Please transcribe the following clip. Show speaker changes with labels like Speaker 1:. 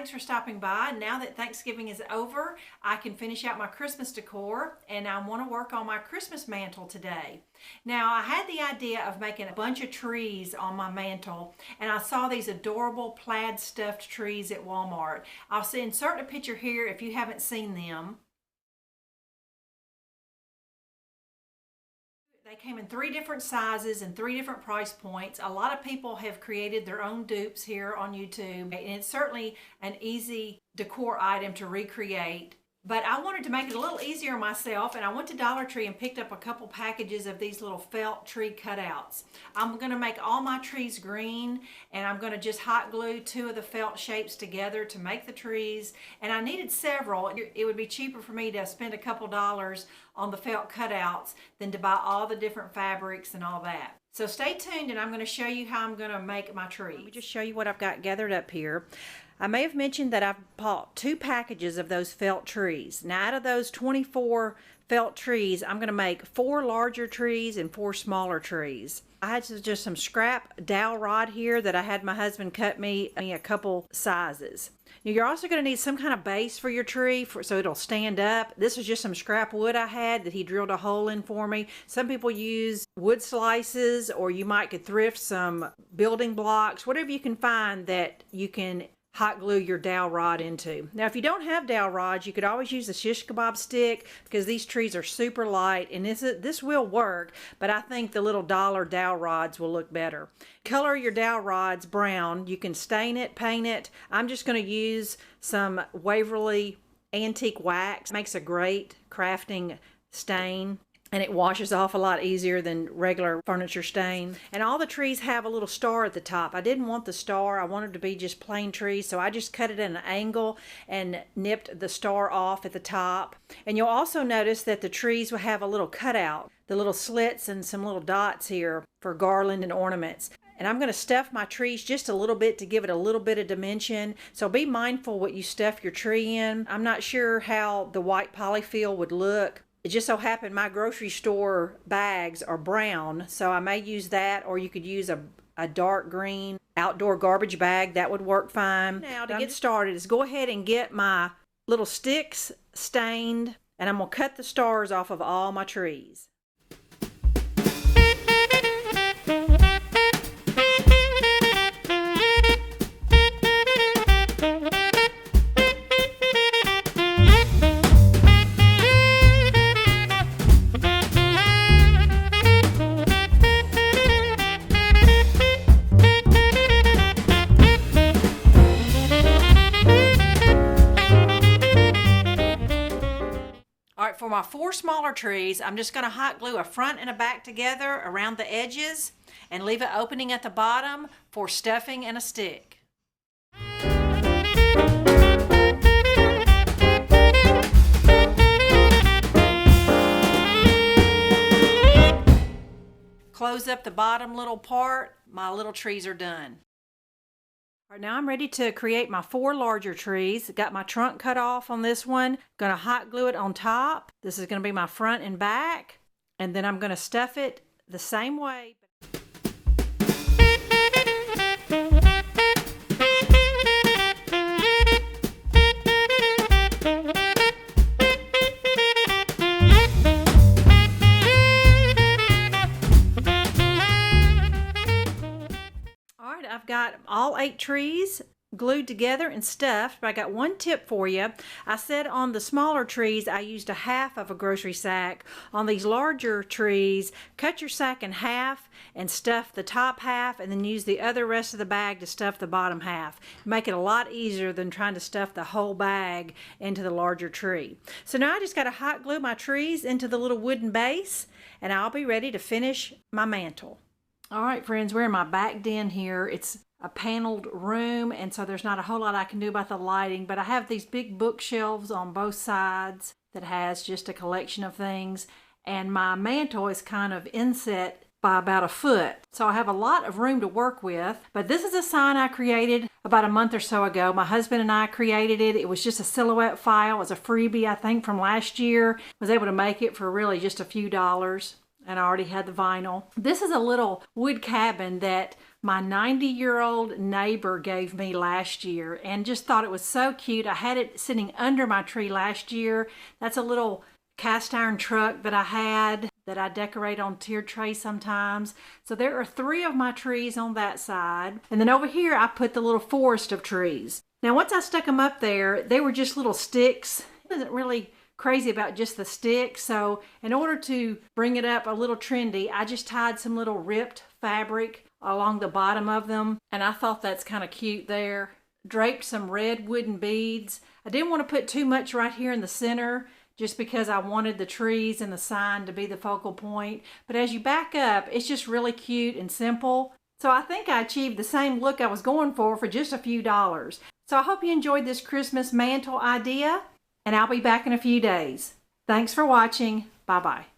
Speaker 1: thanks for stopping by. Now that Thanksgiving is over, I can finish out my Christmas decor, and I want to work on my Christmas mantle today. Now, I had the idea of making a bunch of trees on my mantle, and I saw these adorable plaid stuffed trees at Walmart. I'll insert a picture here if you haven't seen them. They came in 3 different sizes and 3 different price points. A lot of people have created their own dupes here on YouTube, and it's certainly an easy decor item to recreate. But I wanted to make it a little easier myself, and I went to Dollar Tree and picked up a couple packages of these little felt tree cutouts. I'm going to make all my trees green, and I'm going to just hot glue 2 of the felt shapes together to make the trees. And I needed several. It would be cheaper for me to spend a couple dollars on the felt cutouts than to buy all the different fabrics and all that. So stay tuned, and I'm going to show you how I'm going to make my tree. Let me just show you what I've got gathered up here. I may have mentioned that I've bought 2 packages of those felt trees. Now, out of those 24 felt trees, I'm going to make 4 larger trees and 4 smaller trees. I had just some scrap dowel rod here that I had my husband cut me a couple sizes. Now, you're also going to need some kind of base for your tree so it'll stand up. This is just some scrap wood I had that he drilled a hole in for me. Some people use wood slices, or you could thrift some building blocks, whatever you can find that you can hot glue your dowel rod into. Now, if you don't have dowel rods, you could always use a shish kebab stick, because these trees are super light, and this will work, but I think the little dollar dowel rods will look better. Color your dowel rods brown. You can stain it, paint it. I'm just going to use some Waverly antique wax. It makes a great crafting stain, and it washes off a lot easier than regular furniture stain. And all the trees have a little star at the top. I didn't want the star. I wanted it to be just plain trees, so I just cut it at an angle and nipped the star off at the top. And you'll also notice that the trees will have a little cutout, the little slits and some little dots here for garland and ornaments. And I'm going to stuff my trees just a little bit to give it a little bit of dimension. So be mindful what you stuff your tree in. I'm not sure how the white polyfill would look. It just so happened my grocery store bags are brown, so I may use that, or you could use a dark green outdoor garbage bag. That would work fine. Now, to get started is go ahead and get my little sticks stained, and I'm going to cut the stars off of all my trees. For my 4 smaller trees, I'm just going to hot glue a front and a back together around the edges and leave an opening at the bottom for stuffing and a stick. Close up the bottom little part. My little trees are done. All right, now I'm ready to create my 4 larger trees. Got my trunk cut off on this one. Gonna hot glue it on top. This is gonna be my front and back. And then I'm gonna stuff it the same way. I've got all 8 trees glued together and stuffed, but I got one tip for you. I said on the smaller trees I used a half of a grocery sack. On these larger trees, cut your sack in half and stuff the top half, and then use the other rest of the bag to stuff the bottom half. Make it a lot easier than trying to stuff the whole bag into the larger tree. So now I just got to hot glue my trees into the little wooden base, and I'll be ready to finish my mantle. All right, friends, we're in my back den here. It's a paneled room, and so there's not a whole lot I can do about the lighting, but I have these big bookshelves on both sides that has just a collection of things, and my mantle is kind of inset by about 1 foot. So I have a lot of room to work with, but this is a sign I created about a month or so ago. My husband and I created it. It was just a silhouette file. It was a freebie, I think, from last year. I was able to make it for really just a few dollars, and I already had the vinyl. This is a little wood cabin that my 90-year-old neighbor gave me last year and just thought it was so cute. I had it sitting under my tree last year. That's a little cast iron truck that I had that I decorate on tiered trays sometimes. So there are 3 of my trees on that side. And then over here I put the little forest of trees. Now once I stuck them up there, they were just little sticks. I wasn't really crazy about just the sticks. So in order to bring it up a little trendy, I just tied some little ripped fabric along the bottom of them. And I thought that's kind of cute there. Draped some red wooden beads. I didn't want to put too much right here in the center, just because I wanted the trees and the sign to be the focal point. But as you back up, it's just really cute and simple. So I think I achieved the same look I was going for just a few dollars. So I hope you enjoyed this Christmas mantle idea, and I'll be back in a few days. Thanks for watching. Bye-bye.